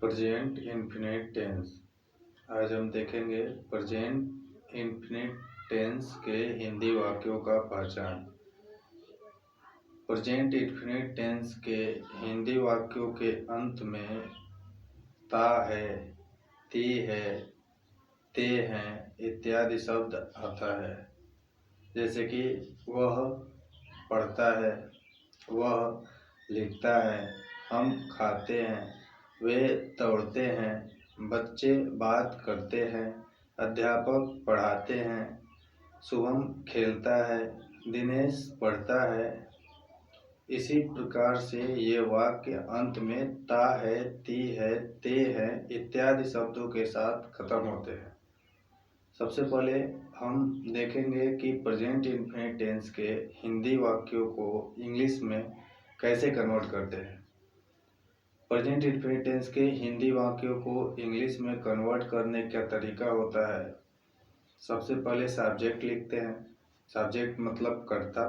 Present infinite tense. आज हम देखेंगे प्रेजेंट इन्फिनिट टेंस के हिंदी वाक्यों का पहचान। प्रेजेंट इन्फिनिट टेंस के हिंदी वाक्यों के अंत में ता है, ती है, ते हैं इत्यादि शब्द आता है। जैसे कि वह पढ़ता है, वह लिखता है, हम खाते हैं, वे दौड़ते हैं, बच्चे बात करते हैं, अध्यापक पढ़ाते हैं, शुभम खेलता है, दिनेश पढ़ता है। इसी प्रकार से ये वाक्य अंत में ता है, ती है, ते है इत्यादि शब्दों के साथ खत्म होते हैं। सबसे पहले हम देखेंगे कि प्रेजेंट इन्फिनिट टेंस के हिंदी वाक्यों को इंग्लिश में कैसे कन्वर्ट करते हैं। प्रेजेंट इन्फिनिट टेंस के हिंदी वाक्यों को इंग्लिश में कन्वर्ट करने का तरीका होता है, सबसे पहले सब्जेक्ट लिखते हैं, सब्जेक्ट मतलब कर्ता।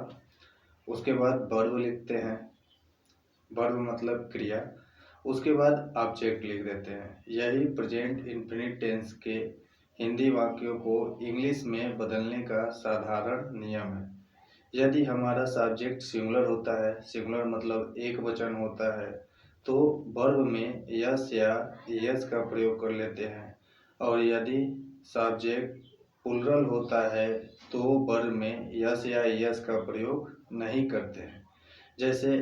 उसके बाद वर्ब लिखते हैं, वर्ब मतलब क्रिया। उसके बाद ऑब्जेक्ट लिख देते हैं। यही प्रेजेंट इन्फिनिट टेंस के हिंदी वाक्यों को इंग्लिश में बदलने का साधारण नियम है। यदि हमारा सब्जेक्ट सिंगुलर होता है, सिंगुलर मतलब एक वचन होता है, तो वर्ब में यस या यस का प्रयोग कर लेते हैं। और यदि सब्जेक्ट प्लुरल होता है तो वर्ब में यस या यस का प्रयोग नहीं करते हैं। जैसे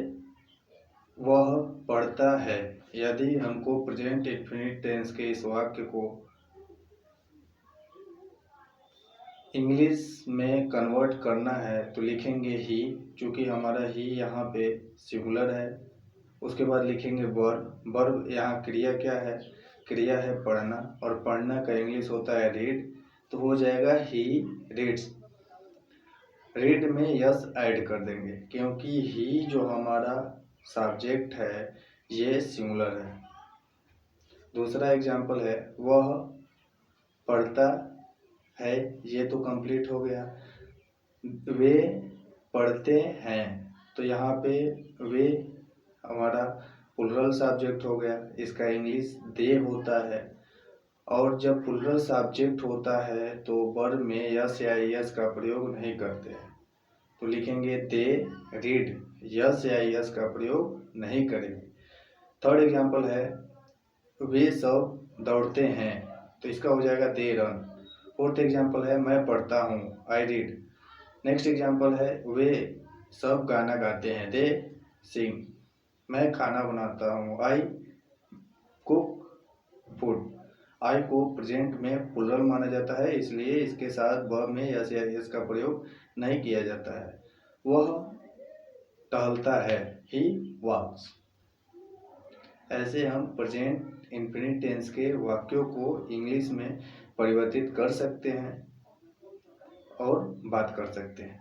वह पढ़ता है। यदि हमको प्रेजेंट इन्फिनिट टेंस के इस वाक्य को इंग्लिश में कन्वर्ट करना है तो लिखेंगे ही, चूँकि हमारा ही यहाँ पे सिंगुलर है। उसके बाद लिखेंगे वर्ब। वर्ब यहाँ क्रिया क्या है? क्रिया है पढ़ना, और पढ़ना का इंग्लिश होता है रीड, तो हो जाएगा ही रीड्स। रीड में यस ऐड कर देंगे क्योंकि ही जो हमारा सब्जेक्ट है ये सिंगुलर है। दूसरा एग्जाम्पल है वह पढ़ता है, ये तो कंप्लीट हो गया। वे पढ़ते हैं, तो यहाँ पे वे हमारा प्लुरल सब्जेक्ट हो गया, इसका इंग्लिश दे होता है। और जब प्लुरल सब्जेक्ट होता है तो वर्ब में यस या यस का प्रयोग नहीं करते हैं, तो लिखेंगे दे रीड, यस या यस का प्रयोग नहीं करेंगे। थर्ड एग्जाम्पल है वे सब दौड़ते हैं, तो इसका हो जाएगा दे रन। फोर्थ एग्जाम्पल है मैं पढ़ता हूँ, आई रीड। नेक्स्ट एग्जाम्पल है वे सब गाना गाते हैं, दे सिंग। मैं खाना बनाता हूँ, आई कुक फूड। आई को प्रेजेंट में प्लुरल माना जाता है, इसलिए इसके साथ वर्ब में यस या यस का प्रयोग नहीं किया जाता है। वह टहलता है, ही वॉक्स। ऐसे हम प्रेजेंट इन्फिनिट टेंस के वाक्यों को इंग्लिश में परिवर्तित कर सकते हैं और बात कर सकते हैं।